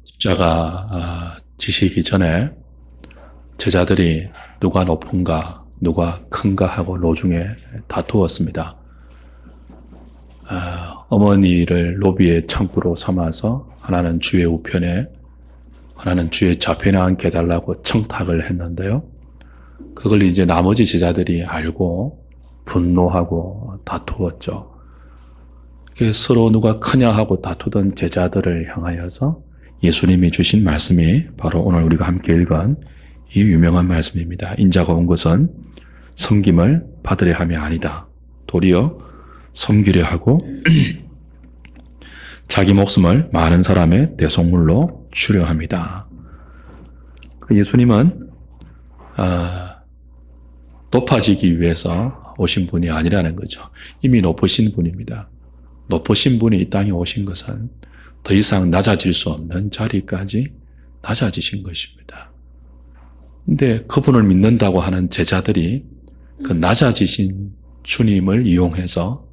십자가 지시기 전에 제자들이 누가 높은가 누가 큰가 하고 노중에 다투었습니다. 어머니를 로비의 창구로 삼아서 하나는 주의 우편에 하나는 주의 좌편에 앉게 해달라고 청탁을 했는데요. 그걸 이제 나머지 제자들이 알고 분노하고 다투었죠. 서로 누가 크냐 하고 다투던 제자들을 향하여서 예수님이 주신 말씀이 바로 오늘 우리가 함께 읽은 이 유명한 말씀입니다. 인자가 온 것은 섬김을 받으려 함이 아니다. 도리어 섬기려 하고 자기 목숨을 많은 사람의 대속물로 주려 합니다. 예수님은 높아지기 위해서 오신 분이 아니라는 거죠. 이미 높으신 분입니다. 높으신 분이 이 땅에 오신 것은 더 이상 낮아질 수 없는 자리까지 낮아지신 것입니다. 근데 그분을 믿는다고 하는 제자들이 그 낮아지신 주님을 이용해서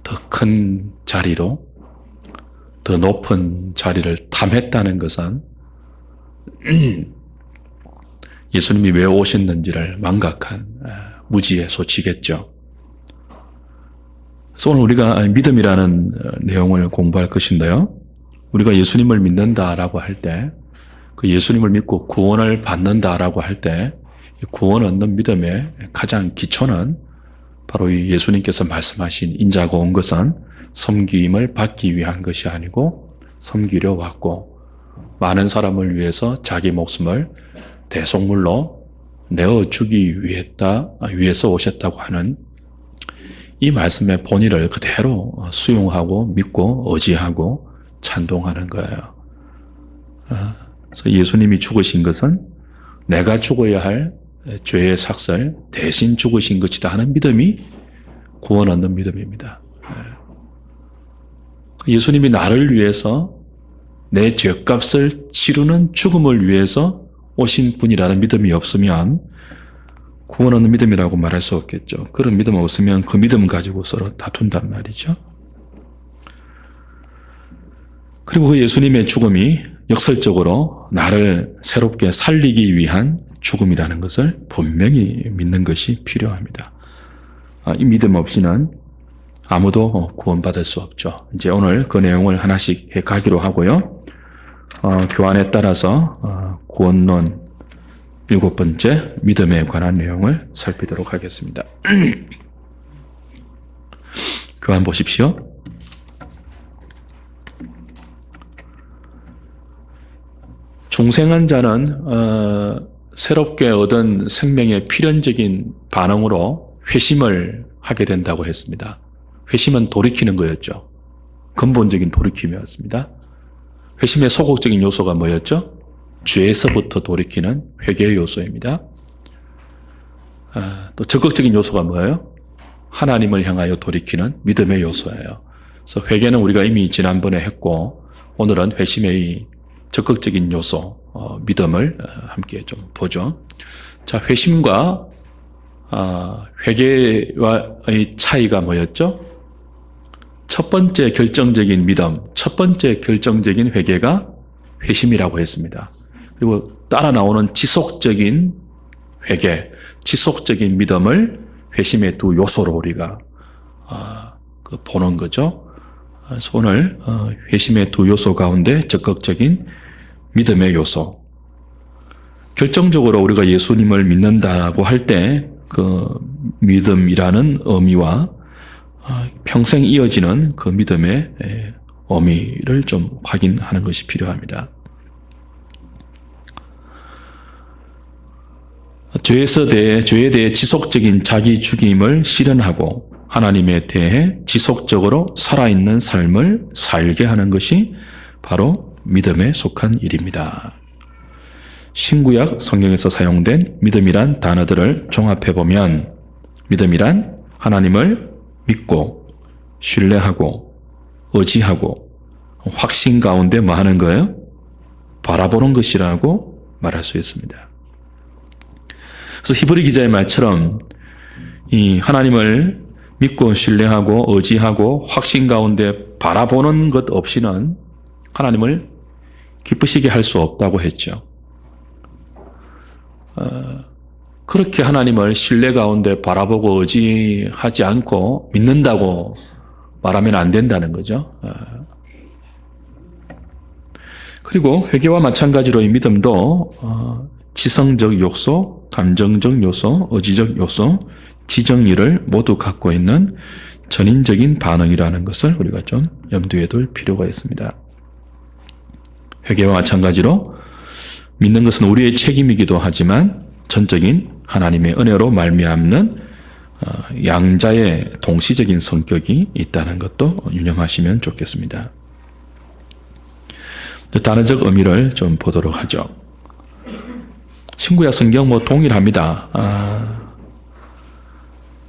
더 큰 자리로 더 높은 자리를 탐했다는 것은 예수님이 왜 오셨는지를 망각한 무지의 소치겠죠. 그래서 오늘 우리가 믿음이라는 내용을 공부할 것인데요. 우리가 예수님을 믿는다라고 할 때, 그 예수님을 믿고 구원을 받는다라고 할 때, 구원 얻는 믿음의 가장 기초는 바로 이 예수님께서 말씀하신 인자가 온 것은 섬김을 받기 위한 것이 아니고 섬기려 왔고 많은 사람을 위해서 자기 목숨을 대속물로 내어주기 위해서 오셨다고 하는 이 말씀의 본의를 그대로 수용하고 믿고 의지하고 찬동하는 거예요. 그래서 예수님이 죽으신 것은 내가 죽어야 할 죄의 삭을 대신 죽으신 것이다 하는 믿음이 구원 얻는 믿음입니다. 예수님이 나를 위해서 내 죄값을 치르는 죽음을 위해서 오신 분이라는 믿음이 없으면 구원 얻는 믿음이라고 말할 수 없겠죠. 그런 믿음 없으면 그 믿음 가지고 서로 다툰단 말이죠. 그리고 그 예수님의 죽음이 역설적으로 나를 새롭게 살리기 위한 죽음이라는 것을 분명히 믿는 것이 필요합니다. 이 믿음 없이는 아무도 구원받을 수 없죠. 이제 오늘 그 내용을 하나씩 해 가기로 하고요. 교환에 따라서 구원론 7번째 믿음에 관한 내용을 살피도록 하겠습니다. 교환 보십시오. 중생한 자는 새롭게 얻은 생명의 필연적인 반응으로 회심을 하게 된다고 했습니다. 회심은 돌이키는 거였죠. 근본적인 돌이킴이었습니다. 회심의 소극적인 요소가 뭐였죠? 죄에서부터 돌이키는 회개의 요소입니다. 또 적극적인 요소가 뭐예요? 하나님을 향하여 돌이키는 믿음의 요소예요. 그래서 회개는 우리가 이미 지난번에 했고 오늘은 회심의 적극적인 요소, 믿음을 함께 좀 보죠. 자, 회심과 회개와의 차이가 뭐였죠? 첫 번째 결정적인 믿음, 첫 번째 결정적인 회개가 회심이라고 했습니다. 그리고 따라 나오는 지속적인 회개, 지속적인 믿음을 회심의 두 요소로 우리가 보는 거죠. 그래서 오늘 회심의 두 요소 가운데 적극적인 믿음의 요소. 결정적으로 우리가 예수님을 믿는다라고 할 때 그 믿음이라는 의미와 평생 이어지는 그 믿음의 의미를 좀 확인하는 것이 필요합니다. 죄에 대해 지속적인 자기 죽임을 실현하고 하나님에 대해 지속적으로 살아있는 삶을 살게 하는 것이 바로 믿음에 속한 일입니다. 신구약 성경에서 사용된 믿음이란 단어들을 종합해보면 믿음이란 하나님을 믿고 신뢰하고 의지하고 확신 가운데 뭐 하는 거예요? 바라보는 것이라고 말할 수 있습니다. 그래서 히브리 기자의 말처럼 이 하나님을 믿고 신뢰하고 의지하고 확신 가운데 바라보는 것 없이는 하나님을 기쁘시게 할 수 없다고 했죠. 그렇게 하나님을 신뢰 가운데 바라보고 의지하지 않고 믿는다고 말하면 안 된다는 거죠. 그리고 회개와 마찬가지로 이 믿음도 지성적 요소, 감정적 요소, 의지적 요소, 지정의를 모두 갖고 있는 전인적인 반응이라는 것을 우리가 좀 염두에 둘 필요가 있습니다. 회개와 마찬가지로 믿는 것은 우리의 책임이기도 하지만 전적인 하나님의 은혜로 말미암는 양자의 동시적인 성격이 있다는 것도 유념하시면 좋겠습니다. 단어적 의미를 좀 보도록 하죠. 신구약 성경 동일합니다.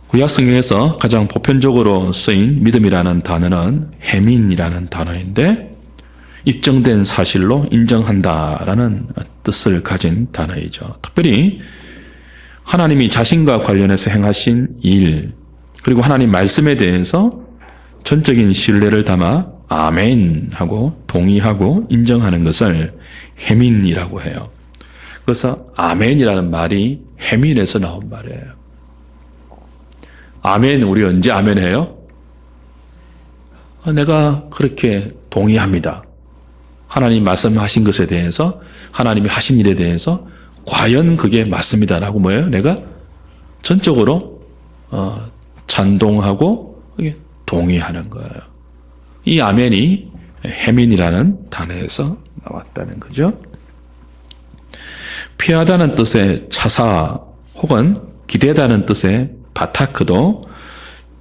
구약 성경에서 가장 보편적으로 쓰인 믿음이라는 단어는 해민이라는 단어인데 입증된 사실로 인정한다라는 뜻을 가진 단어이죠. 특별히 하나님이 자신과 관련해서 행하신 일 그리고 하나님 말씀에 대해서 전적인 신뢰를 담아 아멘 하고 동의하고 인정하는 것을 해민이라고 해요. 그래서 아멘이라는 말이 해민에서 나온 말이에요. 아멘, 우리 언제 아멘 해요? 내가 그렇게 동의합니다. 하나님 말씀하신 것에 대해서, 하나님이 하신 일에 대해서 과연 그게 맞습니다라고 뭐예요? 내가 전적으로 찬동하고 동의하는 거예요. 이 아멘이 해민이라는 단어에서 나왔다는 거죠. 피하다는 뜻의 차사 혹은 기대다는 뜻의 바타크도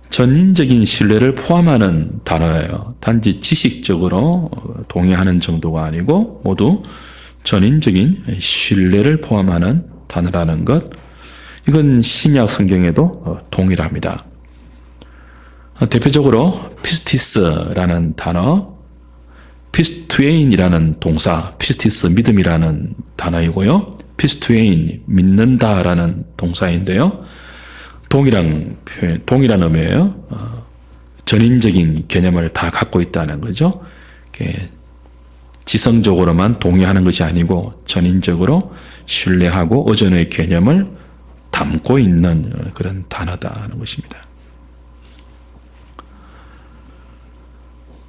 전인적인 신뢰를 포함하는 단어예요. 단지 지식적으로 동의하는 정도가 아니고 모두 전인적인 신뢰를 포함하는 단어라는 것. 이건 신약 성경에도 동일합니다. 대표적으로 피스티스라는 단어, 피스투에인이라는 동사, 피스티스 믿음이라는 단어이고요. 피스투에인 믿는다라는 동사인데요. 동일한 표현, 동일한 의미예요. 전인적인 개념을 다 갖고 있다는 거죠. 지성적으로만 동의하는 것이 아니고 전인적으로 신뢰하고 의존의 개념을 담고 있는 그런 단어다는 것입니다.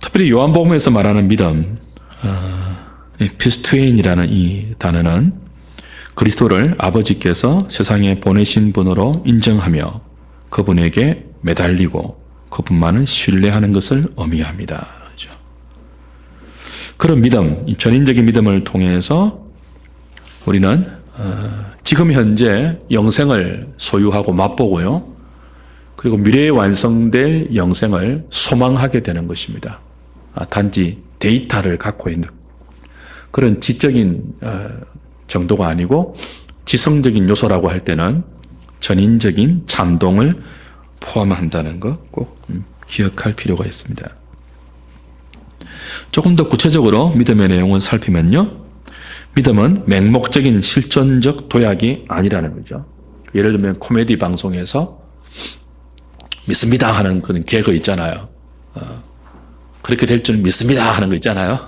특별히 요한복음에서 말하는 믿음, 피스투에인이라는 이 단어는 그리스도를 아버지께서 세상에 보내신 분으로 인정하며 그분에게 매달리고 그분만을 신뢰하는 것을 의미합니다. 그런 믿음, 전인적인 믿음을 통해서 우리는 지금 현재 영생을 소유하고 맛보고요. 그리고 미래에 완성될 영생을 소망하게 되는 것입니다. 단지 데이터를 갖고 있는 그런 지적인 정도가 아니고 지성적인 요소라고 할 때는 전인적인 찬동을 포함한다는 거 꼭 기억할 필요가 있습니다. 조금 더 구체적으로 믿음의 내용을 살피면요. 믿음은 맹목적인 실존적 도약이 아니라는 거죠. 예를 들면 코미디 방송에서 믿습니다 하는 그런 개그 있잖아요. 그렇게 될 줄 믿습니다 하는 거 있잖아요.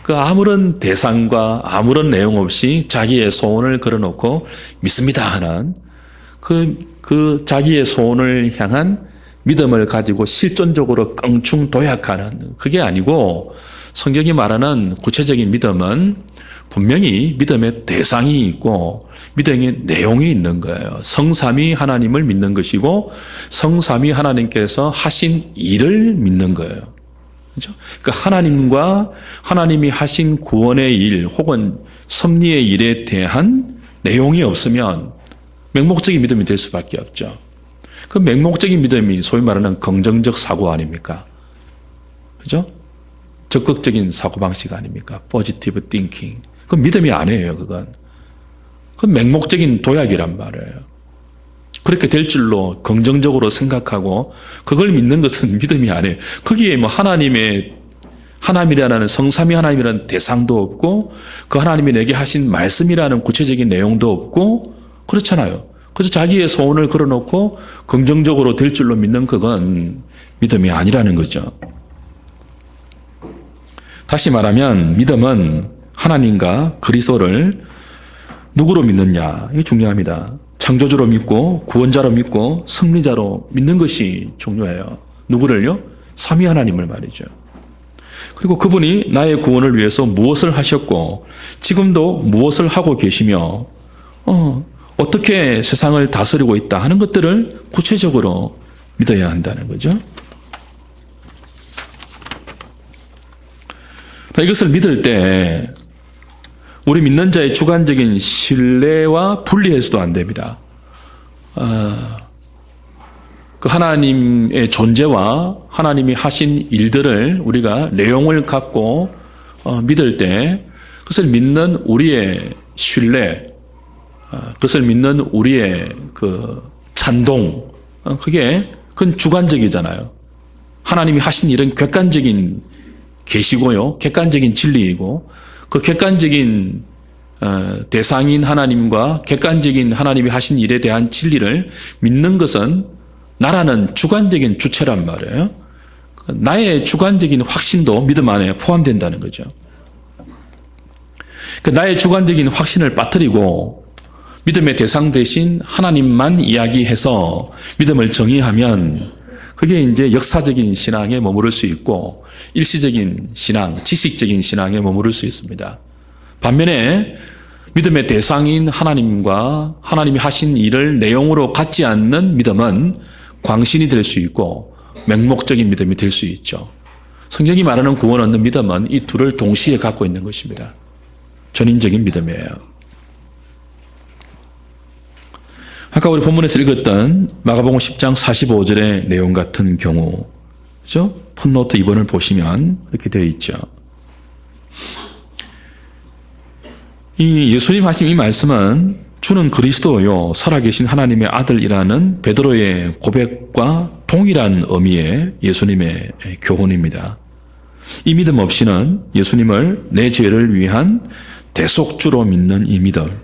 그 아무런 대상과 아무런 내용 없이 자기의 소원을 걸어놓고 믿습니다 하는 그 자기의 소원을 향한 믿음을 가지고 실존적으로 껑충 도약하는 그게 아니고 성경이 말하는 구체적인 믿음은 분명히 믿음의 대상이 있고 믿음의 내용이 있는 거예요. 성삼위 하나님을 믿는 것이고 성삼위 하나님께서 하신 일을 믿는 거예요. 그렇죠? 그러니까 하나님과 하나님이 하신 구원의 일 혹은 섭리의 일에 대한 내용이 없으면 맹목적인 믿음이 될 수밖에 없죠. 그 맹목적인 믿음이 소위 말하는 긍정적 사고 아닙니까? 그죠? 적극적인 사고방식 아닙니까? Positive thinking. 그건 믿음이 아니에요, 그건. 그건 맹목적인 도약이란 말이에요. 그렇게 될 줄로 긍정적으로 생각하고 그걸 믿는 것은 믿음이 아니에요. 거기에 뭐 하나님이라는 성삼위 하나님이라는 대상도 없고 그 하나님이 내게 하신 말씀이라는 구체적인 내용도 없고 그렇잖아요. 그래서 자기의 소원을 걸어놓고 긍정적으로 될 줄로 믿는 그건 믿음이 아니라는 거죠. 다시 말하면 믿음은 하나님과 그리스도를 누구로 믿느냐, 이게 중요합니다. 창조주로 믿고 구원자로 믿고 승리자로 믿는 것이 중요해요. 누구를요? 삼위 하나님을 말이죠. 그리고 그분이 나의 구원을 위해서 무엇을 하셨고 지금도 무엇을 하고 계시며 어떻게 세상을 다스리고 있다 하는 것들을 구체적으로 믿어야 한다는 거죠. 이것을 믿을 때 우리 믿는 자의 주관적인 신뢰와 분리해서도 안 됩니다. 그 하나님의 존재와 하나님이 하신 일들을 우리가 내용을 갖고 믿을 때 그것을 믿는 우리의 신뢰, 그것을 믿는 우리의 그 찬동, 그건 주관적이잖아요. 하나님이 하신 일은 객관적인 계시고요, 객관적인 진리이고 그 객관적인 대상인 하나님과 객관적인 하나님이 하신 일에 대한 진리를 믿는 것은 나라는 주관적인 주체란 말이에요. 나의 주관적인 확신도 믿음 안에 포함된다는 거죠. 나의 주관적인 확신을 빠뜨리고 믿음의 대상 대신 하나님만 이야기해서 믿음을 정의하면 그게 이제 역사적인 신앙에 머무를 수 있고 일시적인 신앙, 지식적인 신앙에 머무를 수 있습니다. 반면에 믿음의 대상인 하나님과 하나님이 하신 일을 내용으로 갖지 않는 믿음은 광신이 될 수 있고 맹목적인 믿음이 될 수 있죠. 성경이 말하는 구원 얻는 믿음은 이 둘을 동시에 갖고 있는 것입니다. 전인적인 믿음이에요. 아까 우리 본문에서 읽었던 마가복음 10장 45절의 내용 같은 경우, 그죠? 풋노트 2번을 보시면 이렇게 되어 있죠. 이 예수님 하신 이 말씀은 주는 그리스도요 살아계신 하나님의 아들이라는 베드로의 고백과 동일한 의미의 예수님의 교훈입니다. 이 믿음 없이는 예수님을 내 죄를 위한 대속주로 믿는 이 믿음,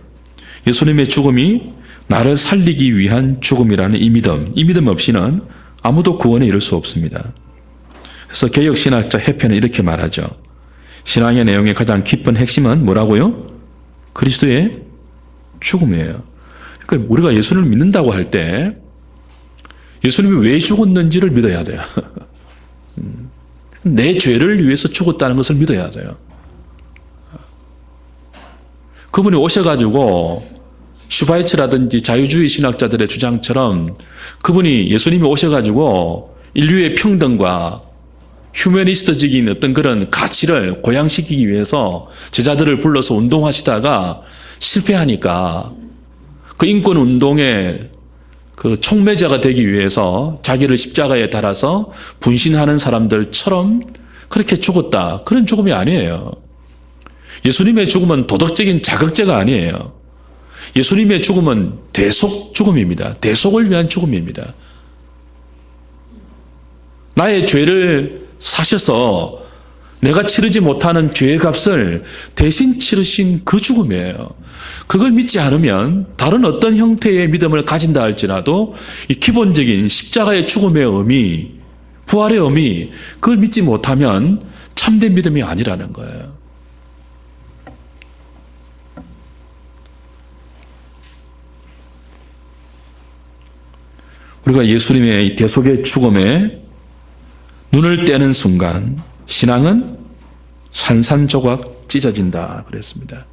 예수님의 죽음이 나를 살리기 위한 죽음이라는 이 믿음 없이는 아무도 구원에 이를 수 없습니다. 그래서 개혁신학자 해편은 이렇게 말하죠. 신앙의 내용의 가장 깊은 핵심은 뭐라고요? 그리스도의 죽음이에요. 그러니까 우리가 예수님을 믿는다고 할 때 예수님이 왜 죽었는지를 믿어야 돼요. 내 죄를 위해서 죽었다는 것을 믿어야 돼요. 그분이 오셔가지고 슈바이처라든지 자유주의 신학자들의 주장처럼 그분이 예수님이 오셔가지고 인류의 평등과 휴머니스트적인 어떤 그런 가치를 고양시키기 위해서 제자들을 불러서 운동하시다가 실패하니까 그 인권운동의 그 촉매자가 되기 위해서 자기를 십자가에 달아서 분신하는 사람들처럼 그렇게 죽었다. 그런 죽음이 아니에요. 예수님의 죽음은 도덕적인 자극제가 아니에요. 예수님의 죽음은 대속 죽음입니다. 대속을 위한 죽음입니다. 나의 죄를 사셔서 내가 치르지 못하는 죄의 값을 대신 치르신 그 죽음이에요. 그걸 믿지 않으면 다른 어떤 형태의 믿음을 가진다 할지라도 이 기본적인 십자가의 죽음의 의미, 부활의 의미, 그걸 믿지 못하면 참된 믿음이 아니라는 거예요. 우리가 예수님의 대속의 죽음에 눈을 떼는 순간 신앙은 산산조각 찢어진다 그랬습니다.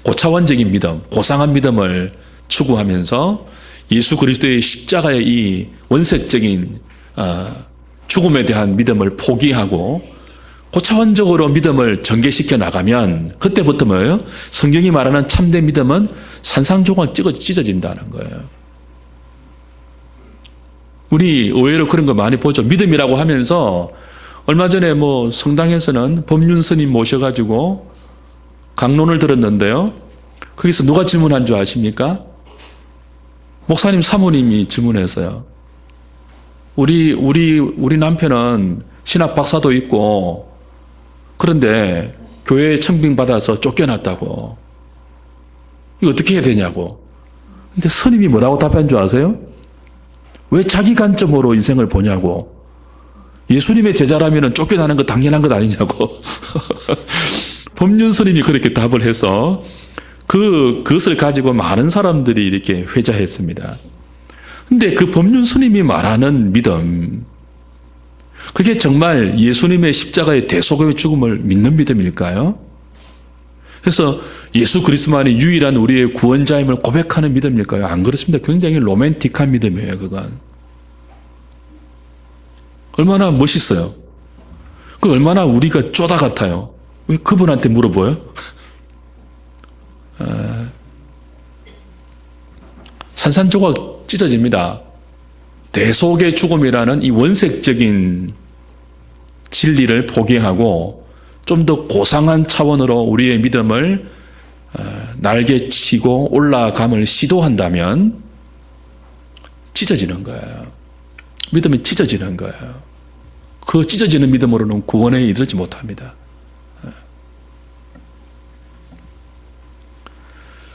고차원적인 믿음, 고상한 믿음을 추구하면서 예수 그리스도의 십자가의 이 원색적인 죽음에 대한 믿음을 포기하고 고차원적으로 믿음을 전개시켜 나가면 그때부터 뭐예요? 성경이 말하는 참된 믿음은 산산조각 찢어진다는 거예요. 우리 의외로 그런 거 많이 보죠. 믿음이라고 하면서 얼마 전에 뭐 성당에서는 법륜 스님 모셔가지고 강론을 들었는데요. 거기서 누가 질문한 줄 아십니까? 목사님 사모님이 질문했어요. 우리 남편은 신학 박사도 있고 그런데 교회에 청빙받아서 쫓겨났다고. 이거 어떻게 해야 되냐고. 근데 스님이 뭐라고 답한 줄 아세요? 왜 자기 관점으로 인생을 보냐고. 예수님의 제자라면 쫓겨나는 거 당연한 것 아니냐고. 법륜 스님이 그렇게 답을 해서 그것을 가지고 많은 사람들이 이렇게 회자했습니다. 근데 그 법륜 스님이 말하는 믿음, 그게 정말 예수님의 십자가의 대속의 죽음을 믿는 믿음일까요? 그래서 예수 그리스도만이 유일한 우리의 구원자임을 고백하는 믿음일까요? 안 그렇습니다. 굉장히 로맨틱한 믿음이에요, 그건. 얼마나 멋있어요. 그 얼마나 우리가 쪼다 같아요. 왜 그분한테 물어봐요? 산산조각 찢어집니다. 대속의 죽음이라는 이 원색적인 진리를 포기하고 좀 더 고상한 차원으로 우리의 믿음을 날개치고 올라감을 시도한다면 찢어지는 거예요. 믿음이 찢어지는 거예요. 그 찢어지는 믿음으로는 구원에 이르지 못합니다.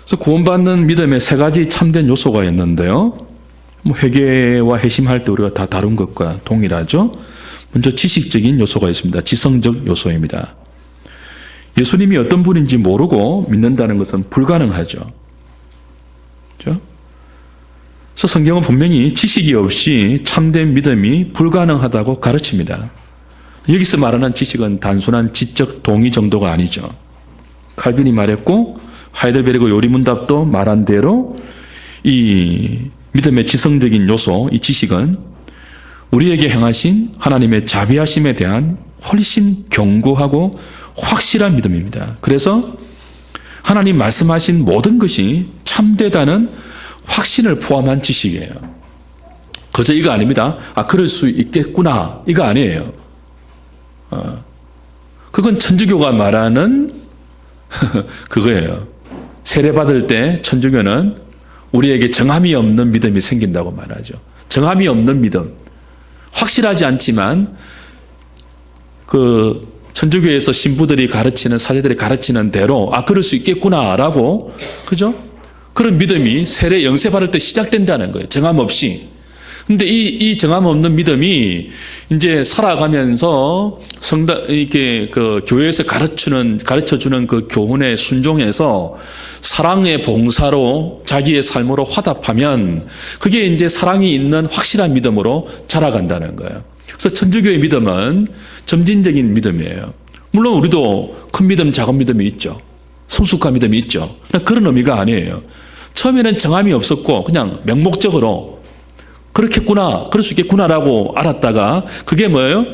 그래서 구원받는 믿음에 세 가지 참된 요소가 있는데요. 회개와 회심할 때 우리가 다 다룬 것과 동일하죠. 먼저 지식적인 요소가 있습니다. 지성적 요소입니다. 예수님이 어떤 분인지 모르고 믿는다는 것은 불가능하죠. 그렇죠? 그래서 성경은 분명히 지식이 없이 참된 믿음이 불가능하다고 가르칩니다. 여기서 말하는 지식은 단순한 지적 동의 정도가 아니죠. 칼빈이 말했고 하이델베르그 요리문답도 말한 대로 이 믿음의 지성적인 요소, 이 지식은 우리에게 행하신 하나님의 자비하심에 대한 훨씬 견고하고 확실한 믿음입니다. 그래서 하나님 말씀하신 모든 것이 참되다는 확신을 포함한 지식이에요. 그저 이거 아닙니다. 그럴 수 있겠구나. 이거 아니에요. 그건 천주교가 말하는 그거예요. 세례받을 때 천주교는 우리에게 정함이 없는 믿음이 생긴다고 말하죠. 정함이 없는 믿음. 확실하지 않지만 그 천주교에서 신부들이 가르치는, 사제들이 가르치는 대로 그럴 수 있겠구나라고, 그죠? 그런 믿음이 세례 영세 받을 때 시작된다는 거예요. 정함 없이. 근데 이 정함 없는 믿음이 이제 살아가면서 이렇게 그 교회에서 가르쳐주는 그 교훈에 순종해서 사랑의 봉사로 자기의 삶으로 화답하면 그게 이제 사랑이 있는 확실한 믿음으로 자라간다는 거예요. 그래서 천주교의 믿음은 점진적인 믿음이에요. 물론 우리도 큰 믿음, 작은 믿음이 있죠. 성숙한 믿음이 있죠. 그런 의미가 아니에요. 처음에는 정함이 없었고 그냥 명목적으로 그렇겠구나, 그럴 수 있겠구나라고 알았다가 그게 뭐예요?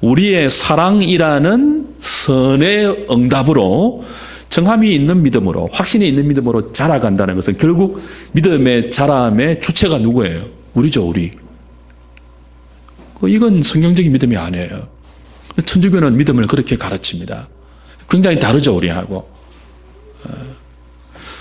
우리의 사랑이라는 선의 응답으로 정함이 있는 믿음으로, 확신이 있는 믿음으로 자라간다는 것은 결국 믿음의 자람의 주체가 누구예요? 우리죠, 우리. 이건 성경적인 믿음이 아니에요. 천주교는 믿음을 그렇게 가르칩니다. 굉장히 다르죠, 우리하고.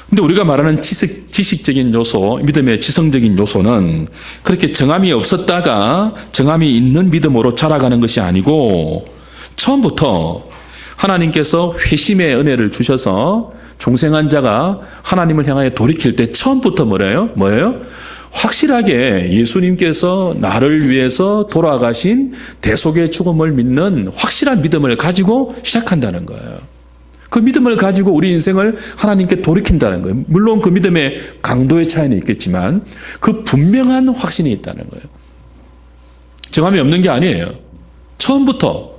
근데 우리가 말하는 지식적인 요소, 믿음의 지성적인 요소는 그렇게 정함이 없었다가 정함이 있는 믿음으로 자라가는 것이 아니고 처음부터 하나님께서 회심의 은혜를 주셔서 중생한 자가 하나님을 향하여 돌이킬 때 처음부터 뭐예요? 확실하게 예수님께서 나를 위해서 돌아가신 대속의 죽음을 믿는 확실한 믿음을 가지고 시작한다는 거예요. 그 믿음을 가지고 우리 인생을 하나님께 돌이킨다는 거예요. 물론 그 믿음의 강도의 차이는 있겠지만 그 분명한 확신이 있다는 거예요. 정함이 없는 게 아니에요. 처음부터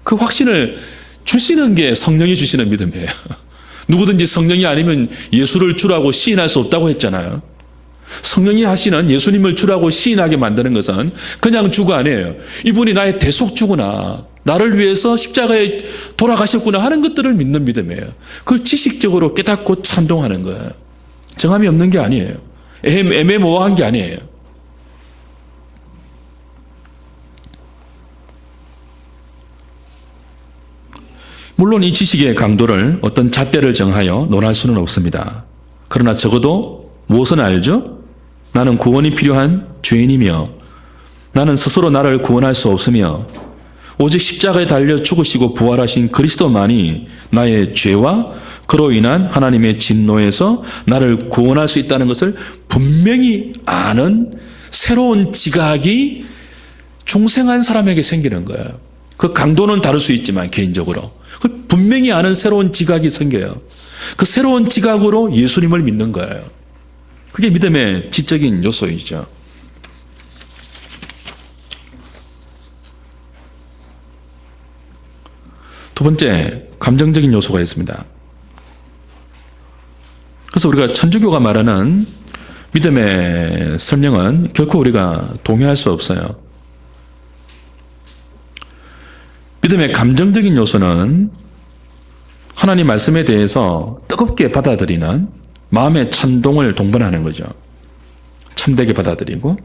그 확신을 주시는 게 성령이 주시는 믿음이에요. 누구든지 성령이 아니면 예수를 주라고 시인할 수 없다고 했잖아요. 성령이 하시는 예수님을 주라고 시인하게 만드는 것은 그냥 주가 아니에요. 이분이 나의 대속주구나, 나를 위해서 십자가에 돌아가셨구나 하는 것들을 믿는 믿음이에요. 그걸 지식적으로 깨닫고 찬동하는 거예요. 정함이 없는 게 아니에요. 애매모호한 게 아니에요. 물론 이 지식의 강도를 어떤 잣대를 정하여 논할 수는 없습니다. 그러나 적어도 무엇은 알죠? 나는 구원이 필요한 죄인이며 나는 스스로 나를 구원할 수 없으며 오직 십자가에 달려 죽으시고 부활하신 그리스도만이 나의 죄와 그로 인한 하나님의 진노에서 나를 구원할 수 있다는 것을 분명히 아는 새로운 지각이 중생한 사람에게 생기는 거예요. 그 강도는 다를 수 있지만 개인적으로 분명히 아는 새로운 지각이 생겨요. 그 새로운 지각으로 예수님을 믿는 거예요. 그게 믿음의 지적인 요소이죠. 두 번째, 감정적인 요소가 있습니다. 그래서 우리가 천주교가 말하는 믿음의 설명은 결코 우리가 동의할 수 없어요. 믿음의 감정적인 요소는 하나님 말씀에 대해서 뜨겁게 받아들이는 마음의 찬동을 동반하는 거죠. 참되게 받아들이고,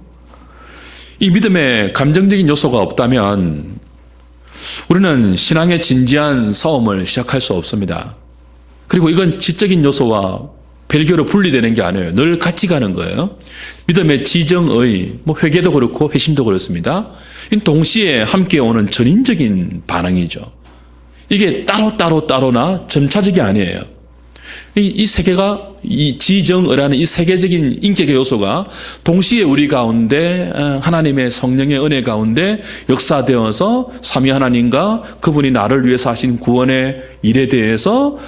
이 믿음의 감정적인 요소가 없다면 우리는 신앙의 진지한 싸움을 시작할 수 없습니다. 그리고 이건 지적인 요소와 별개로 분리되는 게 아니에요. 늘 같이 가는 거예요. 믿음의 지정의, 회개도 그렇고 회심도 그렇습니다. 동시에 함께 오는 전인적인 반응이죠. 이게 따로나 점차적이 아니에요. 이 세 개가, 이 지정의라는 이 세계적인 인격의 요소가 동시에 우리 가운데 하나님의 성령의 은혜 가운데 역사되어서 삼위 하나님과 그분이 나를 위해서 하신 구원의 일에 대해서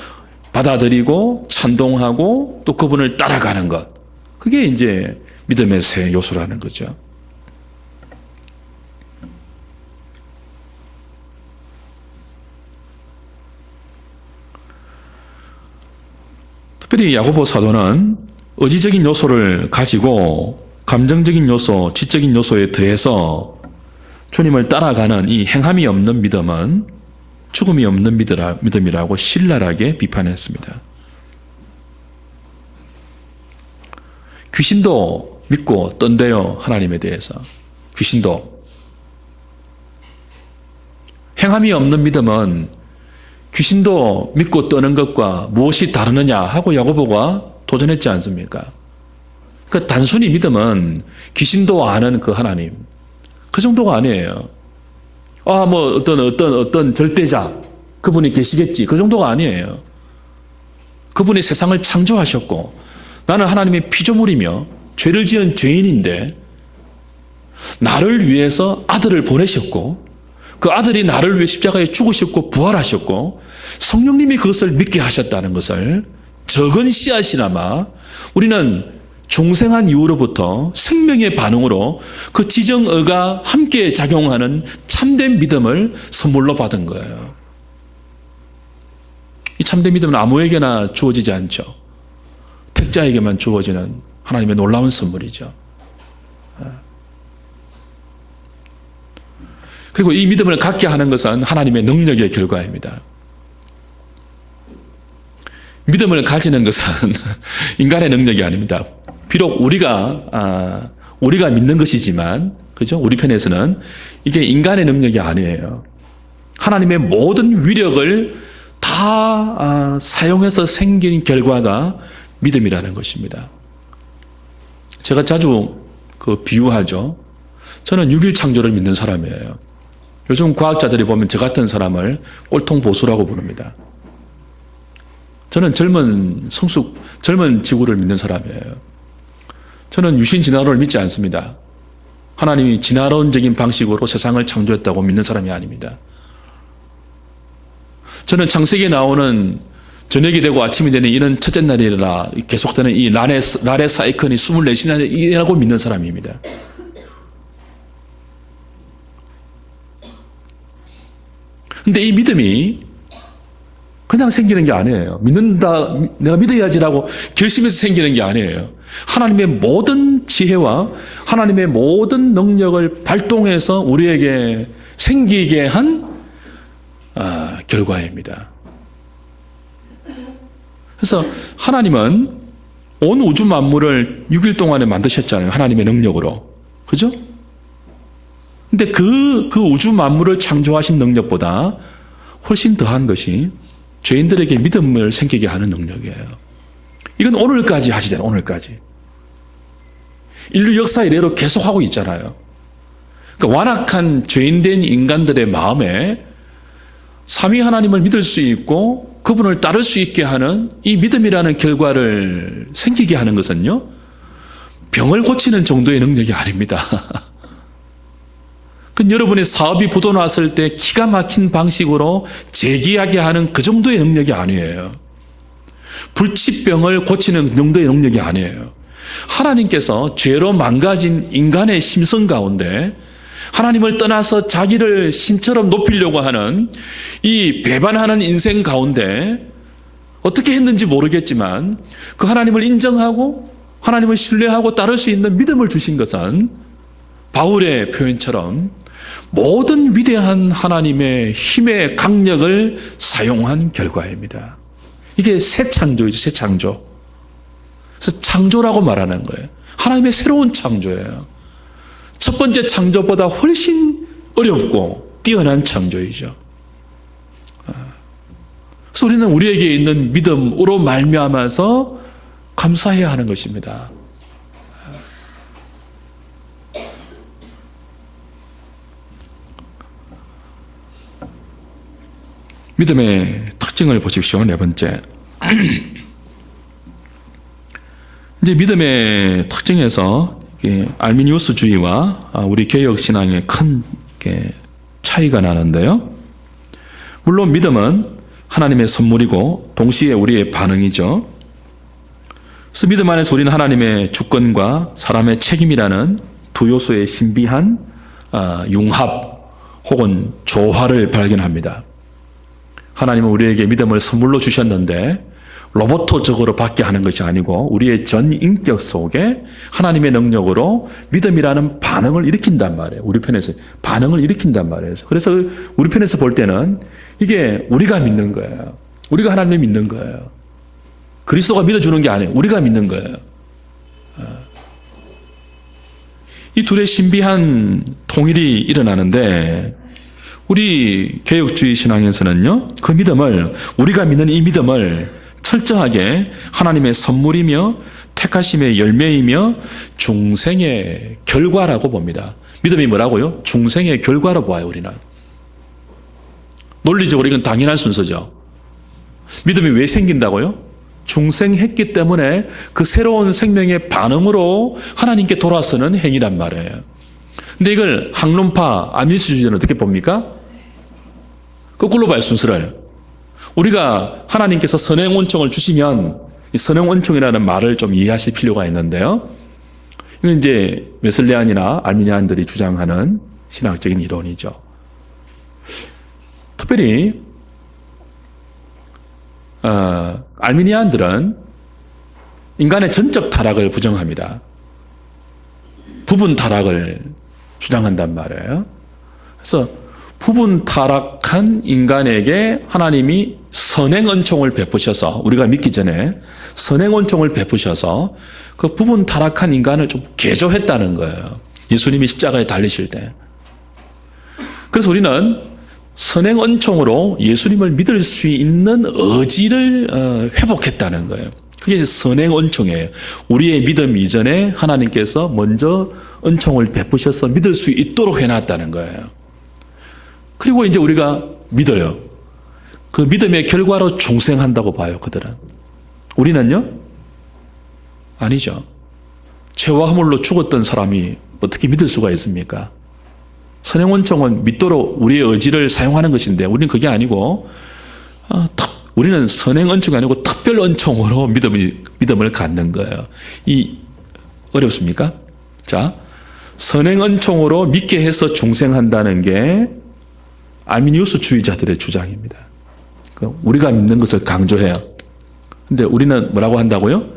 받아들이고 찬동하고 또 그분을 따라가는 것. 그게 이제 믿음의 세 요소라는 거죠. 특별히 야고보 사도는 의지적인 요소를 가지고 감정적인 요소, 지적인 요소에 더해서 주님을 따라가는 이 행함이 없는 믿음은 죽음이 없는 믿음이라고 신랄하게 비판했습니다. 귀신도 믿고 떤대요, 하나님에 대해서. 귀신도. 행함이 없는 믿음은 귀신도 믿고 떠는 것과 무엇이 다르느냐 하고 야고보가 도전했지 않습니까? 그러니까 단순히 믿음은 귀신도 아는 그 하나님, 그 정도가 아니에요. 어떤 절대자, 그분이 계시겠지, 그 정도가 아니에요. 그분이 세상을 창조하셨고, 나는 하나님의 피조물이며 죄를 지은 죄인인데 나를 위해서 아들을 보내셨고, 그 아들이 나를 위해 십자가에 죽으셨고 부활하셨고 성령님이 그것을 믿게 하셨다는 것을 적은 씨앗이나마 우리는 중생한 이후로부터 생명의 반응으로 그 지정의가 함께 작용하는 참된 믿음을 선물로 받은 거예요. 이 참된 믿음은 아무에게나 주어지지 않죠. 택자에게만 주어지는 하나님의 놀라운 선물이죠. 그리고 이 믿음을 갖게 하는 것은 하나님의 능력의 결과입니다. 믿음을 가지는 것은 인간의 능력이 아닙니다. 비록 우리가 믿는 것이지만, 그죠? 우리 편에서는 이게 인간의 능력이 아니에요. 하나님의 모든 위력을 다 사용해서 생긴 결과가 믿음이라는 것입니다. 제가 자주 비유하죠. 저는 6일 창조를 믿는 사람이에요. 요즘 과학자들이 보면 저 같은 사람을 꼴통 보수라고 부릅니다. 저는 젊은 지구를 믿는 사람이에요. 저는 유신 진화론을 믿지 않습니다. 하나님이 진화론적인 방식으로 세상을 창조했다고 믿는 사람이 아닙니다. 저는 창세기에 나오는 저녁이 되고 아침이 되는 이는 첫째 날이라 계속되는 이 날의 사이클이 24시간이라고 믿는 사람입니다. 근데 이 믿음이 그냥 생기는 게 아니에요. 내가 믿어야지라고 결심해서 생기는 게 아니에요. 하나님의 모든 지혜와 하나님의 모든 능력을 발동해서 우리에게 생기게 한 결과입니다. 그래서 하나님은 온 우주 만물을 6일 동안에 만드셨잖아요. 하나님의 능력으로. 그죠? 근데 그 우주 만물을 창조하신 능력보다 훨씬 더한 것이 죄인들에게 믿음을 생기게 하는 능력이에요. 이건 오늘까지 하시잖아요. 오늘까지. 인류 역사 이래로 계속하고 있잖아요. 그러니까 완악한 죄인된 인간들의 마음에 삼위 하나님을 믿을 수 있고 그분을 따를 수 있게 하는 이 믿음이라는 결과를 생기게 하는 것은요, 병을 고치는 정도의 능력이 아닙니다. 그 여러분의 사업이 부도 났을 때 기가 막힌 방식으로 재기하게 하는 그 정도의 능력이 아니에요. 불치병을 고치는 정도의 능력이 아니에요. 하나님께서 죄로 망가진 인간의 심성 가운데 하나님을 떠나서 자기를 신처럼 높이려고 하는 이 배반하는 인생 가운데 어떻게 했는지 모르겠지만 그 하나님을 인정하고 하나님을 신뢰하고 따를 수 있는 믿음을 주신 것은 바울의 표현처럼 모든 위대한 하나님의 힘의 강력을 사용한 결과입니다. 이게 새 창조이죠, 새 창조. 그래서 창조라고 말하는 거예요. 하나님의 새로운 창조예요. 첫 번째 창조보다 훨씬 어렵고 뛰어난 창조이죠. 그래서 우리는 우리에게 있는 믿음으로 말미암아서 감사해야 하는 것입니다. 믿음의 특징을 보십시오. 네 번째. 이제 믿음의 특징에서 알미니우스주의와 우리 개혁신앙의 큰 차이가 나는데요. 물론 믿음은 하나님의 선물이고 동시에 우리의 반응이죠. 그래서 믿음 안에서 우리는 하나님의 주권과 사람의 책임이라는 두 요소의 신비한 융합 혹은 조화를 발견합니다. 하나님은 우리에게 믿음을 선물로 주셨는데 로봇적으로 받게 하는 것이 아니고 우리의 전 인격 속에 하나님의 능력으로 믿음이라는 반응을 일으킨단 말이에요. 우리 편에서 반응을 일으킨단 말이에요. 그래서 우리 편에서 볼 때는 이게 우리가 믿는 거예요. 우리가 하나님을 믿는 거예요. 그리스도가 믿어주는 게 아니에요. 우리가 믿는 거예요. 이 둘의 신비한 통일이 일어나는데 우리 개혁주의 신앙에서는요, 그 믿음을, 우리가 믿는 이 믿음을 철저하게 하나님의 선물이며 택하심의 열매이며 중생의 결과라고 봅니다. 믿음이 뭐라고요? 중생의 결과로 봐요, 우리는. 논리적으로 이건 당연한 순서죠. 믿음이 왜 생긴다고요? 중생했기 때문에 그 새로운 생명의 반응으로 하나님께 돌아서는 행위란 말이에요. 근데 이걸 학론파 아미스주의자는 어떻게 봅니까? 거꾸로 봐요, 순서를. 우리가 하나님께서 선행원총을 주시면 이 선행원총이라는 말을 좀 이해하실 필요가 있는데요. 이건 이제 웨슬레안이나 알미니안들이 주장하는 신학적인 이론이죠. 특별히 알미니안들은 인간의 전적 타락을 부정합니다. 부분 타락을 주장한단 말이에요. 그래서 부분 타락한 인간에게 하나님이 선행언총을 베푸셔서, 우리가 믿기 전에 선행언총을 베푸셔서 그 부분 타락한 인간을 좀 개조했다는 거예요. 예수님이 십자가에 달리실 때. 그래서 우리는 선행언총으로 예수님을 믿을 수 있는 의지를 회복했다는 거예요. 그게 선행언총이에요. 우리의 믿음 이전에 하나님께서 먼저 은총을 베푸셔서 믿을 수 있도록 해놨다는 거예요. 그리고 이제 우리가 믿어요. 그 믿음의 결과로 중생한다고 봐요, 그들은. 우리는요? 아니죠. 죄와 허물로 죽었던 사람이 어떻게 믿을 수가 있습니까? 선행원총은 믿도록 우리의 의지를 사용하는 것인데 우리는 그게 아니고 우리는 선행언총이 아니고 특별언총으로 믿음을 갖는 거예요. 어렵습니까? 자, 선행언총으로 믿게 해서 중생한다는 게 알미니우스주의자들의 주장입니다. 우리가 믿는 것을 강조해요. 근데 우리는 뭐라고 한다고요?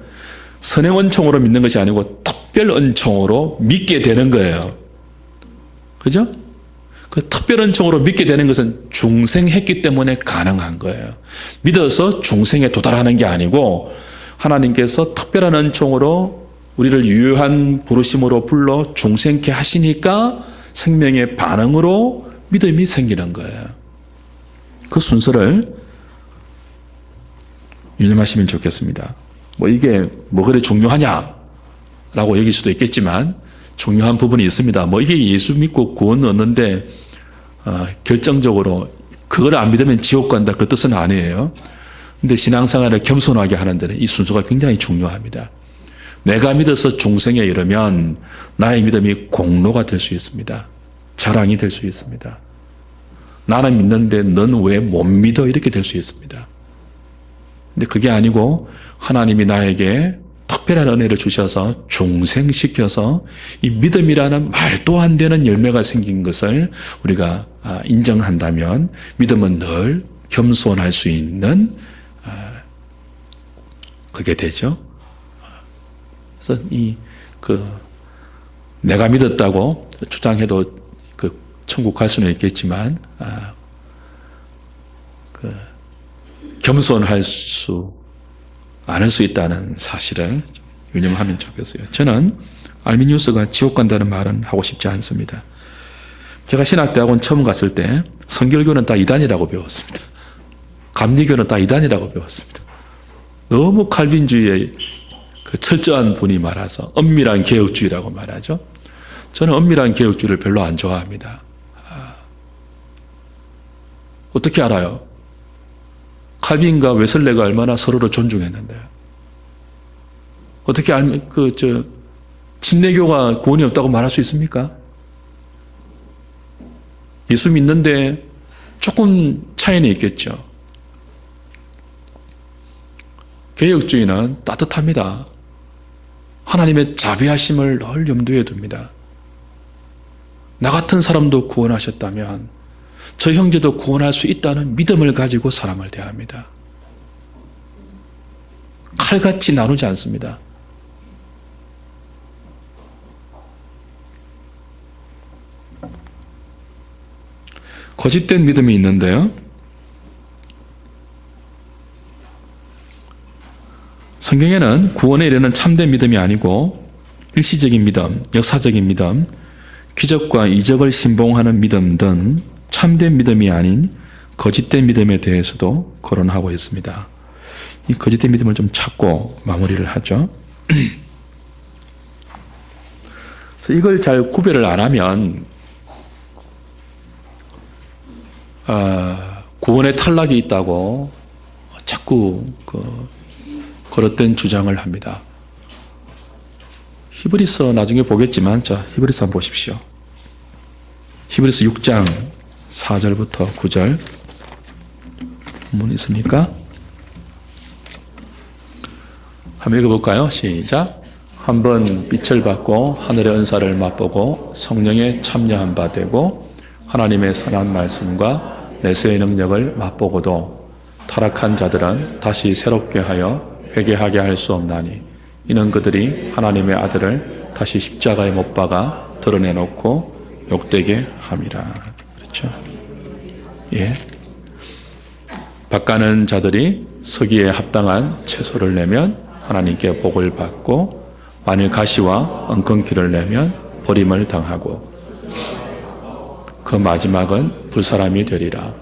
선행언총으로 믿는 것이 아니고 특별언총으로 믿게 되는 거예요. 그죠? 그 특별언총으로 믿게 되는 것은 중생했기 때문에 가능한 거예요. 믿어서 중생에 도달하는 게 아니고 하나님께서 특별한 언총으로 우리를 유효한 부르심으로 불러 중생케 하시니까 생명의 반응으로 믿음이 생기는 거예요. 그 순서를 유념하시면 좋겠습니다. 이게 그래 중요하냐라고 얘기할 수도 있겠지만 중요한 부분이 있습니다. 이게 예수 믿고 구원 얻는데 결정적으로 그걸 안 믿으면 지옥 간다 그 뜻은 아니에요. 근데 신앙생활을 겸손하게 하는 데는 이 순서가 굉장히 중요합니다. 내가 믿어서 중생에 이르면 나의 믿음이 공로가 될 수 있습니다. 자랑이 될 수 있습니다. 나는 믿는데 넌 왜 못 믿어? 이렇게 될 수 있습니다. 근데 그게 아니고 하나님이 나에게 특별한 은혜를 주셔서 중생시켜서 이 믿음이라는 말도 안 되는 열매가 생긴 것을 우리가 인정한다면 믿음은 늘 겸손할 수 있는 그게 되죠. 그래서 내가 믿었다고 주장해도 천국 갈 수는 있겠지만 겸손할 수 않을 수 있다는 사실을 유념하면 좋겠어요. 저는 알미니우스가 지옥 간다는 말은 하고 싶지 않습니다. 제가 신학대학원 처음 갔을 때 성결교는 다 이단이라고 배웠습니다. 감리교는 다 이단이라고 배웠습니다. 너무 칼빈주의의 철저한 분이 말아서 엄밀한 개혁주의라고 말하죠. 저는 엄밀한 개혁주의를 별로 안 좋아합니다. 어떻게 알아요? 칼빈과 웨슬레가 얼마나 서로를 존중했는데요. 어떻게 알면 침례교가 구원이 없다고 말할 수 있습니까? 예수 믿는데 조금 차이는 있겠죠. 개혁주의는 따뜻합니다. 하나님의 자비하심을 늘 염두에 둡니다. 나 같은 사람도 구원하셨다면 저 형제도 구원할 수 있다는 믿음을 가지고 사람을 대합니다. 칼같이 나누지 않습니다. 거짓된 믿음이 있는데요. 성경에는 구원에 이르는 참된 믿음이 아니고 일시적인 믿음, 역사적인 믿음, 기적과 이적을 신봉하는 믿음 등 참된 믿음이 아닌 거짓된 믿음에 대해서도 거론하고 있습니다. 이 거짓된 믿음을 좀 찾고 마무리를 하죠. 그래서 이걸 잘 구별을 안 하면 구원에 탈락이 있다고 자꾸 거릇된 주장을 합니다. 히브리서 나중에 보겠지만 히브리서 한번 보십시오. 히브리서 6장 4절부터 9절 본문 있습니까? 한번 읽어볼까요? 시작. 한번 빛을 받고 하늘의 은사를 맛보고 성령에 참여한 바 되고 하나님의 선한 말씀과 내세의 능력을 맛보고도 타락한 자들은 다시 새롭게 하여 회개하게 할 수 없나니 이는 그들이 하나님의 아들을 다시 십자가에 못 박아 드러내놓고 욕되게 함이라. 그렇죠? 예. 바가는 자들이 서기에 합당한 채소를 내면 하나님께 복을 받고 만일 가시와 엉겅퀴를 내면 버림을 당하고 그 마지막은 불사람이 되리라.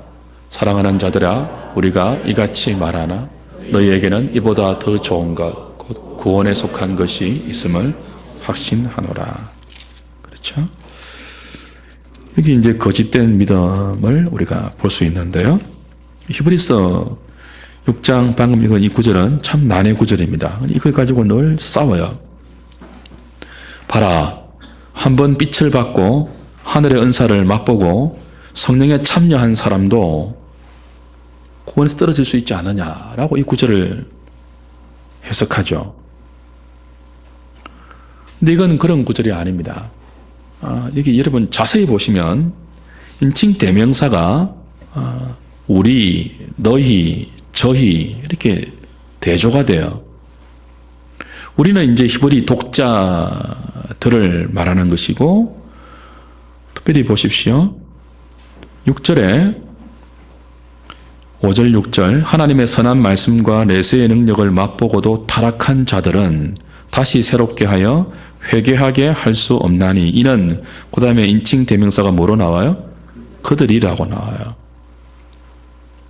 사랑하는 자들아 우리가 이같이 말하나 너희에게는 이보다 더 좋은 것 곧 구원에 속한 것이 있음을 확신하노라. 그렇죠? 여기 이제 거짓된 믿음을 우리가 볼 수 있는데요. 히브리서 6장 방금 읽은 이 구절은 참 난해 구절입니다. 이걸 가지고 늘 싸워요. 봐라, 한번 빛을 받고 하늘의 은사를 맛보고 성령에 참여한 사람도 구원에서 떨어질 수 있지 않느냐라고 이 구절을 해석하죠. 근데 이건 그런 구절이 아닙니다. 여기 여러분 자세히 보시면 인칭 대명사가 우리, 너희, 저희 이렇게 대조가 돼요. 우리는 이제 히브리 독자들을 말하는 것이고 특별히 보십시오. 6절에 5절 6절 하나님의 선한 말씀과 내세의 능력을 맛보고도 타락한 자들은 다시 새롭게 하여 회개하게 할 수 없나니 이는 그 다음에 인칭 대명사가 뭐로 나와요? 그들이라고 나와요.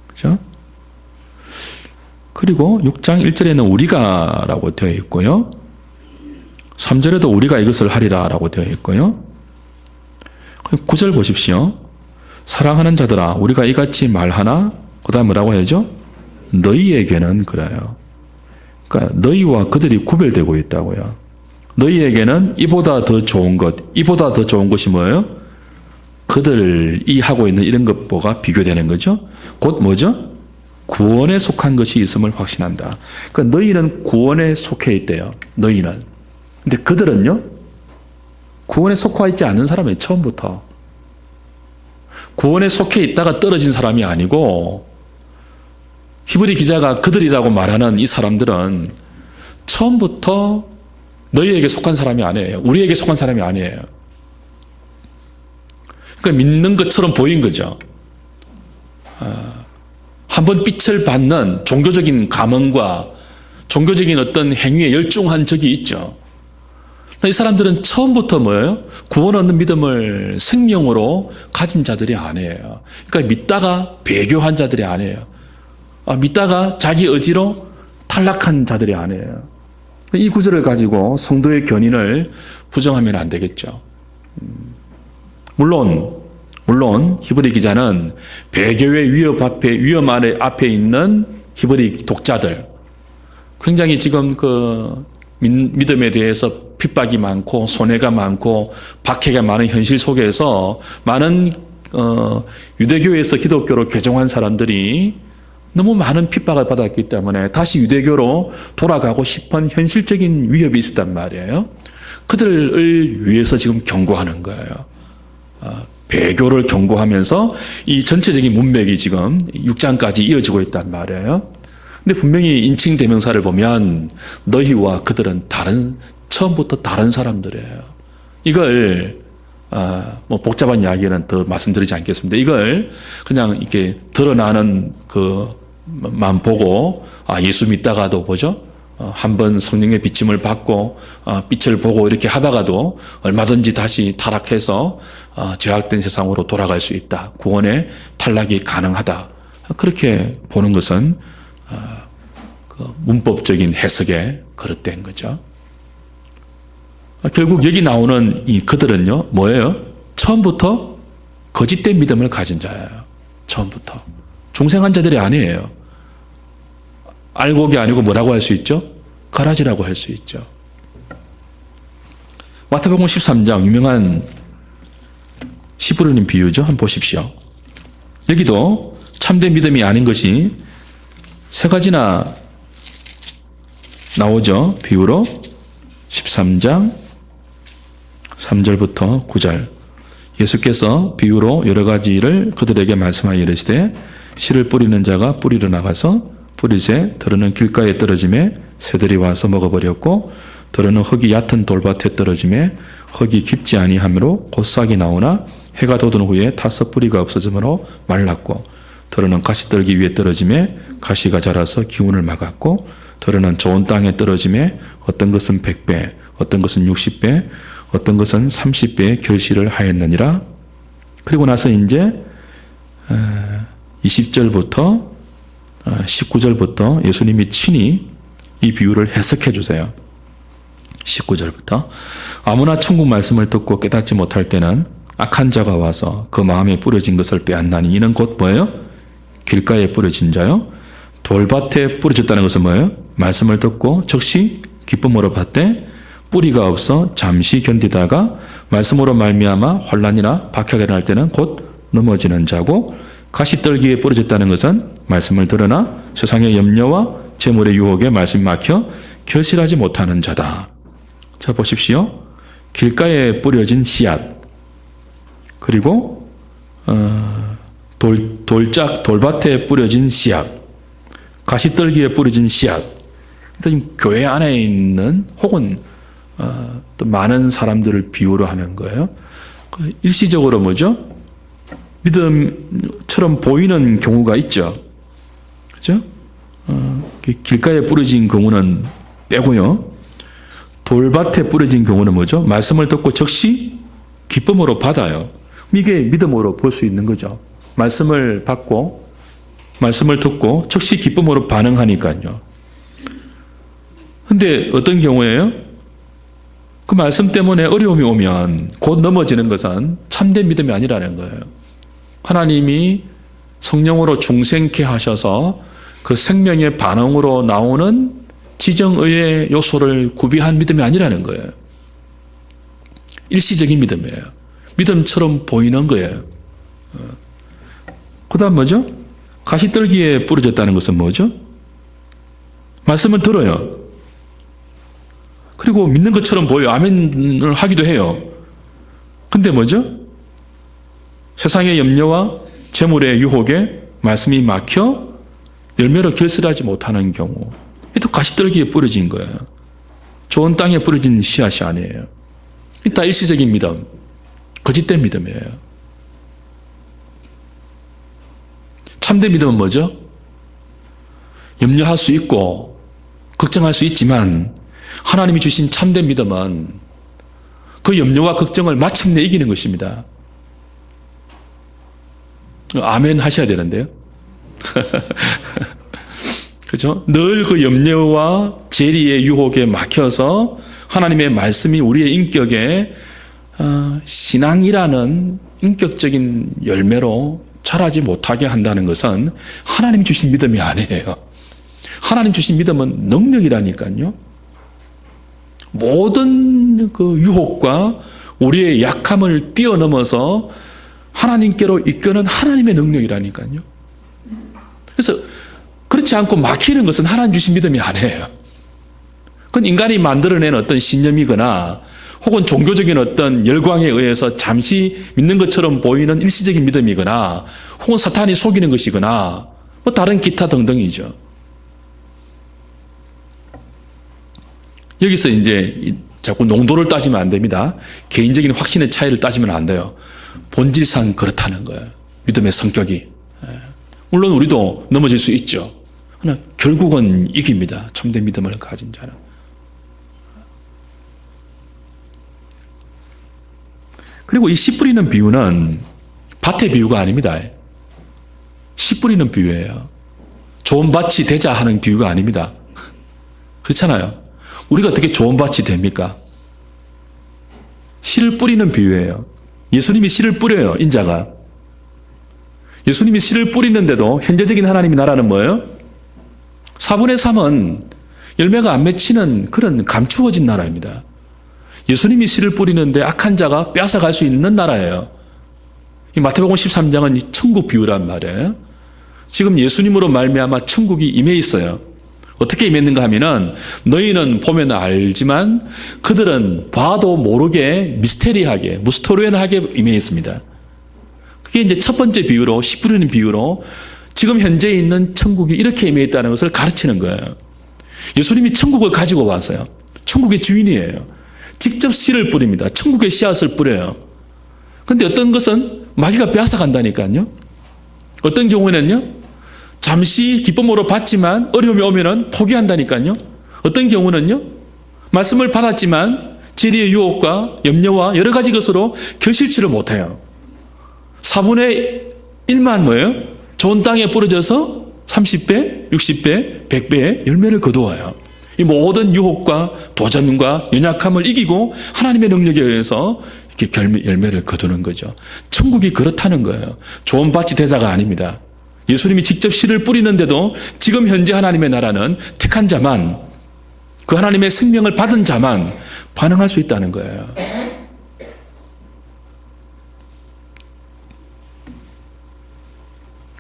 그렇죠? 그리고 6장 1절에는 우리가 라고 되어 있고요. 3절에도 우리가 이것을 하리라 라고 되어 있고요. 9절 보십시오. 사랑하는 자들아 우리가 이같이 말하나 그 다음 뭐라고 해야죠? 너희에게는 그래요. 그러니까 너희와 그들이 구별되고 있다고요. 너희에게는 이보다 더 좋은 것, 이보다 더 좋은 것이 뭐예요? 그들이 하고 있는 이런 것보다 비교되는 거죠. 곧 뭐죠? 구원에 속한 것이 있음을 확신한다. 그러니까 너희는 구원에 속해 있대요. 너희는. 근데 그들은요? 구원에 속해 있지 않은 사람이에요. 처음부터. 구원에 속해 있다가 떨어진 사람이 아니고 히브리 기자가 그들이라고 말하는 이 사람들은 처음부터 너희에게 속한 사람이 아니에요. 우리에게 속한 사람이 아니에요. 그러니까 믿는 것처럼 보인 거죠. 한번 빛을 받는 종교적인 감흥과 종교적인 어떤 행위에 열중한 적이 있죠. 이 사람들은 처음부터 뭐예요? 구원 얻는 믿음을 생명으로 가진 자들이 아니에요. 그러니까 믿다가 배교한 자들이 아니에요. 믿다가 자기 의지로 탈락한 자들이 아니에요. 이 구절을 가지고 성도의 견인을 부정하면 안 되겠죠. 물론 히브리 기자는 배교의 위험 앞에 있는 히브리 독자들, 굉장히 지금 그 믿음에 대해서 핍박이 많고 손해가 많고 박해가 많은 현실 속에서 많은 유대교에서 기독교로 개종한 사람들이 너무 많은 핍박을 받았기 때문에 다시 유대교로 돌아가고 싶은 현실적인 위협이 있었단 말이에요. 그들을 위해서 지금 경고하는 거예요. 배교를 경고하면서 이 전체적인 문맥이 지금 6장까지 이어지고 있단 말이에요. 근데 분명히 인칭 대명사를 보면 너희와 그들은 처음부터 다른 사람들이에요. 이걸 뭐 복잡한 이야기는 더 말씀드리지 않겠습니다. 이걸 그냥 이렇게 드러나는 그만 보고 예수 믿다가도 보죠. 한번 성령의 비침을 받고 빛을 보고 이렇게 하다가도 얼마든지 다시 타락해서 죄악된 세상으로 돌아갈 수 있다. 구원의 탈락이 가능하다. 그렇게 보는 것은 그 문법적인 해석에 그릇된 거죠. 결국 여기 나오는 이 그들은요, 뭐예요? 처음부터 거짓된 믿음을 가진 자예요. 처음부터. 중생한 자들이 아니에요. 알곡이 아니고 뭐라고 할 수 있죠? 가라지라고 할 수 있죠. 마태복음 13장 유명한 시부르님 비유죠. 한번 보십시오. 여기도 참된 믿음이 아닌 것이 세 가지나 나오죠. 비유로 13장 3절부터 9절. 예수께서 비유로 여러 가지를 그들에게 말씀하여 이르시되 씨를 뿌리는 자가 뿌리러 나가서 뿌리새 들어는 길가에 떨어짐에 새들이 와서 먹어버렸고 들어는 흙이 얕은 돌밭에 떨어짐에 흙이 깊지 아니하므로 곧 싹이 나오나 해가 돋은 후에 타서 뿌리가 없어지므로 말랐고 들어는 가시떨기 위에 떨어짐에 가시가 자라서 기운을 막았고 들어는 좋은 땅에 떨어짐에 어떤 것은 100배 어떤 것은 60배 어떤 것은 30배의 결실을 하였느니라. 그리고 나서 이제 20절부터 19절부터 예수님이 친히 이 비유를 해석해 주세요. 19절부터 아무나 천국 말씀을 듣고 깨닫지 못할 때는 악한 자가 와서 그 마음에 뿌려진 것을 빼앗나니 이는 곧 뭐예요? 길가에 뿌려진 자요. 돌밭에 뿌려졌다는 것은 뭐예요? 말씀을 듣고 즉시 기쁨으로 받되 뿌리가 없어 잠시 견디다가 말씀으로 말미암아 환난이나 박해가 일어날 때는 곧 넘어지는 자고 가시떨기에 뿌려졌다는 것은 말씀을 들으나 세상의 염려와 재물의 유혹에 말씀이 막혀 결실하지 못하는 자다. 자 보십시오. 길가에 뿌려진 씨앗 그리고 돌밭에 뿌려진 씨앗 가시떨기에 뿌려진 씨앗. 교회 안에 있는 혹은 또 많은 사람들을 비유로 하는 거예요. 일시적으로 뭐죠? 믿음처럼 보이는 경우가 있죠. 그죠? 길가에 뿌려진 경우는 빼고요. 돌밭에 뿌려진 경우는 뭐죠? 말씀을 듣고 즉시 기쁨으로 받아요. 이게 믿음으로 볼 수 있는 거죠. 말씀을 받고 말씀을 듣고 즉시 기쁨으로 반응하니까요. 근데 어떤 경우에요? 그 말씀 때문에 어려움이 오면 곧 넘어지는 것은 참된 믿음이 아니라는 거예요. 하나님이 성령으로 중생케 하셔서 그 생명의 반응으로 나오는 지정의의 요소를 구비한 믿음이 아니라는 거예요. 일시적인 믿음이에요. 믿음처럼 보이는 거예요. 그 다음 뭐죠? 가시떨기에 뿌려졌다는 것은 뭐죠? 말씀을 들어요. 그리고 믿는 것처럼 보여요. 아멘을 하기도 해요. 근데 뭐죠? 세상의 염려와 재물의 유혹에 말씀이 막혀 열매로 결실하지 못하는 경우, 또 가시떨기에 뿌려진 거예요. 좋은 땅에 뿌려진 씨앗이 아니에요. 다 일시적인 믿음, 거짓된 믿음이에요. 참된 믿음은 뭐죠? 염려할 수 있고 걱정할 수 있지만 하나님이 주신 참된 믿음은 그 염려와 걱정을 마침내 이기는 것입니다. 아멘 하셔야 되는데요. 그죠? 늘 그 염려와 재리의 유혹에 막혀서 하나님의 말씀이 우리의 인격에 신앙이라는 인격적인 열매로 자라지 못하게 한다는 것은 하나님 주신 믿음이 아니에요. 하나님 주신 믿음은 능력이라니까요. 모든 그 유혹과 우리의 약함을 뛰어넘어서 하나님께로 이끄는 하나님의 능력이라니까요. 그래서 그렇지 않고 막히는 것은 하나님 주신 믿음이 아니에요. 그건 인간이 만들어낸 어떤 신념이거나 혹은 종교적인 어떤 열광에 의해서 잠시 믿는 것처럼 보이는 일시적인 믿음이거나 혹은 사탄이 속이는 것이거나 뭐 다른 기타 등등이죠. 여기서 이제 자꾸 농도를 따지면 안 됩니다. 개인적인 확신의 차이를 따지면 안 돼요. 본질상 그렇다는 거예요. 믿음의 성격이. 물론 우리도 넘어질 수 있죠. 그러나 결국은 이깁니다. 참된 믿음을 가진 자는. 그리고 이 씨 뿌리는 비유는 밭의 비유가 아닙니다. 씨 뿌리는 비유예요. 좋은 밭이 되자 하는 비유가 아닙니다. 그렇잖아요. 우리가 어떻게 좋은 밭이 됩니까? 씨를 뿌리는 비유예요. 예수님이 씨를 뿌려요, 인자가. 예수님이 씨를 뿌리는데도 현재적인 하나님의 나라는 뭐예요? 4분의 3은 열매가 안 맺히는 그런 감추어진 나라입니다. 예수님이 씨를 뿌리는데 악한 자가 빼앗아갈 수 있는 나라예요. 이 마태복음 13장은 이 천국 비유란 말이에요. 지금 예수님으로 말미암아 천국이 임해 있어요. 어떻게 임했는가 하면은 너희는 보면 알지만 그들은 봐도 모르게 미스테리하게 무스토리언하게 임해 있습니다. 그게 이제 첫 번째 비유로 씨 뿌리는 비유로 지금 현재 있는 천국이 이렇게 임해 있다는 것을 가르치는 거예요. 예수님이 천국을 가지고 와서요. 천국의 주인이에요. 직접 씨를 뿌립니다. 천국의 씨앗을 뿌려요. 그런데 어떤 것은 마귀가 빼앗아 간다니까요. 어떤 경우에는요. 잠시 기쁨으로 받지만 어려움이 오면은 포기한다니까요. 어떤 경우는요. 말씀을 받았지만 재리의 유혹과 염려와 여러 가지 것으로 결실치를 못해요. 4분의 1만 뭐예요? 좋은 땅에 뿌려져서 30배, 60배, 100배의 열매를 거두어요. 이 모든 유혹과 도전과 연약함을 이기고 하나님의 능력에 의해서 이렇게 열매를 거두는 거죠. 천국이 그렇다는 거예요. 좋은 밭이 되자가 아닙니다. 예수님이 직접 씨를 뿌리는데도 지금 현재 하나님의 나라는 택한 자만, 그 하나님의 생명을 받은 자만 반응할 수 있다는 거예요.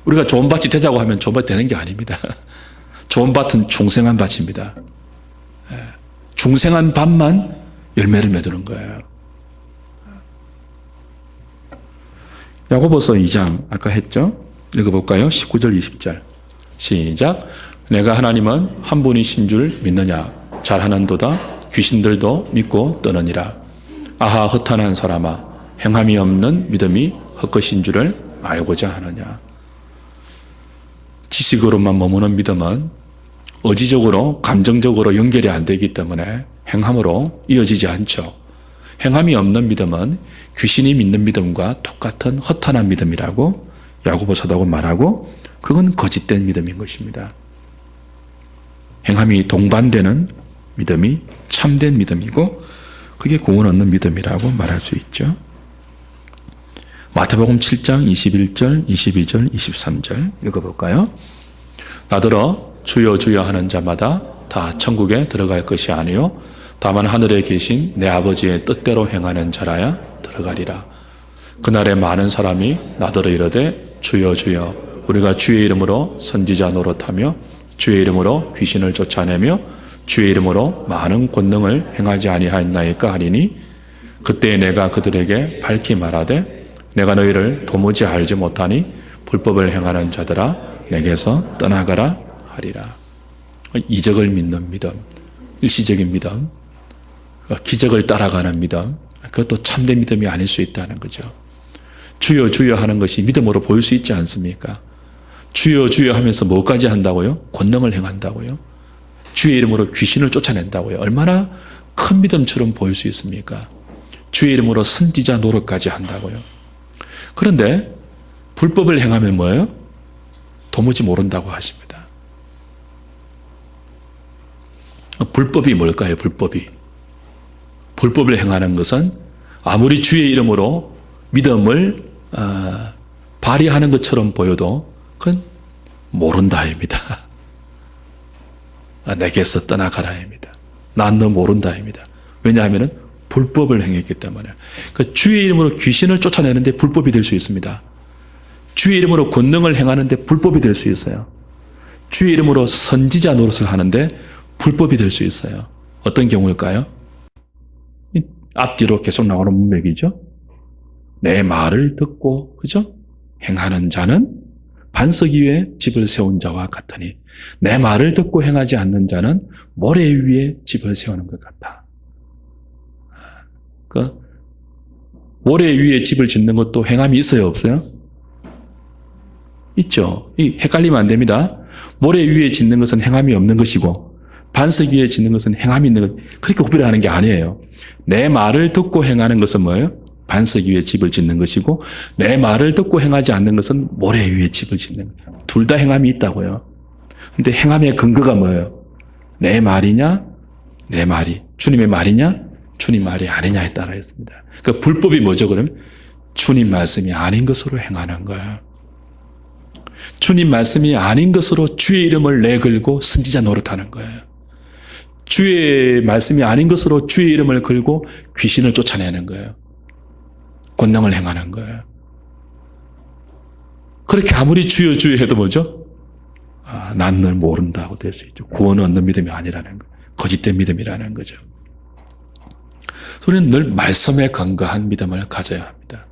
우리가 좋은 밭이 되자고 하면 좋은 밭이 되는 게 아닙니다. 좋은 밭은 중생한 밭입니다. 중생한 밭만 열매를 맺는 거예요. 야고보서 2장 아까 했죠? 읽어볼까요? 19절 20절 시작. 내가 하나님은 한 분이신 줄 믿느냐? 잘하는도다 귀신들도 믿고 떠느니라. 아하 허탄한 사람아 행함이 없는 믿음이 헛것인 줄을 알고자 하느냐. 지식으로만 머무는 믿음은 의지적으로 감정적으로 연결이 안 되기 때문에 행함으로 이어지지 않죠. 행함이 없는 믿음은 귀신이 믿는 믿음과 똑같은 허탄한 믿음이라고 야고보서도 말하고 그건 거짓된 믿음인 것입니다. 행함이 동반되는 믿음이 참된 믿음이고 그게 구원 얻는 믿음이라고 말할 수 있죠. 마태복음 7장 21절, 22절, 23절 읽어볼까요? 나더러 주여 주여 하는 자마다 다 천국에 들어갈 것이 아니요 다만 하늘에 계신 내 아버지의 뜻대로 행하는 자라야 들어가리라. 그날에 많은 사람이 나더러 이르되 주여 주여 우리가 주의 이름으로 선지자 노릇하며 주의 이름으로 귀신을 쫓아내며 주의 이름으로 많은 권능을 행하지 아니하였나이까 하리니 그때 내가 그들에게 밝히 말하되 내가 너희를 도무지 알지 못하니 불법을 행하는 자들아 내게서 떠나가라 하리라. 이적을 믿는 믿음, 일시적인 믿음, 기적을 따라가는 믿음, 그것도 참된 믿음이 아닐 수 있다는 거죠. 주여 주여 하는 것이 믿음으로 보일 수 있지 않습니까? 주여 주여 하면서 뭐까지 한다고요? 권능을 행한다고요? 주의 이름으로 귀신을 쫓아낸다고요? 얼마나 큰 믿음처럼 보일 수 있습니까? 주의 이름으로 선지자 노릇까지 한다고요? 그런데 불법을 행하면 뭐예요? 도무지 모른다고 하십니다. 불법이 뭘까요? 불법을 행하는 것은 아무리 주의 이름으로 믿음을 발휘하는 것처럼 보여도 그건 모른다입니다. 내게서 떠나가라입니다. 난 너 모른다입니다. 왜냐하면 불법을 행했기 때문에. 그러니까 주의 이름으로 귀신을 쫓아내는데 불법이 될 수 있습니다. 주의 이름으로 권능을 행하는데 불법이 될 수 있어요. 주의 이름으로 선지자 노릇을 하는데 불법이 될 수 있어요. 어떤 경우일까요? 앞뒤로 계속 나오는 문맥이죠. 내 말을 듣고 그죠? 행하는 자는 반석 위에 집을 세운 자와 같으니 내 말을 듣고 행하지 않는 자는 모래 위에 집을 세우는 것 같다. 그 모래 위에 집을 짓는 것도 행함이 있어요, 없어요? 있죠. 헷갈리면 안 됩니다. 모래 위에 짓는 것은 행함이 없는 것이고 반석 위에 짓는 것은 행함이 있는 것. 그렇게 구별하는 게 아니에요. 내 말을 듣고 행하는 것은 뭐예요? 반석 위에 집을 짓는 것이고 내 말을 듣고 행하지 않는 것은 모래 위에 집을 짓는 거예요. 둘 다 행함이 있다고요. 근데 행함의 근거가 뭐예요? 내 말이냐? 내 말이. 주님의 말이냐? 주님 말이 아니냐에 따라 있습니다. 그 불법이 뭐죠, 그럼? 주님 말씀이 아닌 것으로 행하는 거예요. 주님 말씀이 아닌 것으로 주의 이름을 내걸고 선지자 노릇하는 거예요. 주의 말씀이 아닌 것으로 주의 이름을 걸고 귀신을 쫓아내는 거예요. 권능을 행하는 거예요. 그렇게 아무리 주여 주여 해도 뭐죠? 난 널 모른다고 될 수 있죠. 구원을 얻는 믿음이 아니라는 거. 거짓된 믿음이라는 거죠. 우리는 늘 말씀에 근거한 믿음을 가져야 합니다.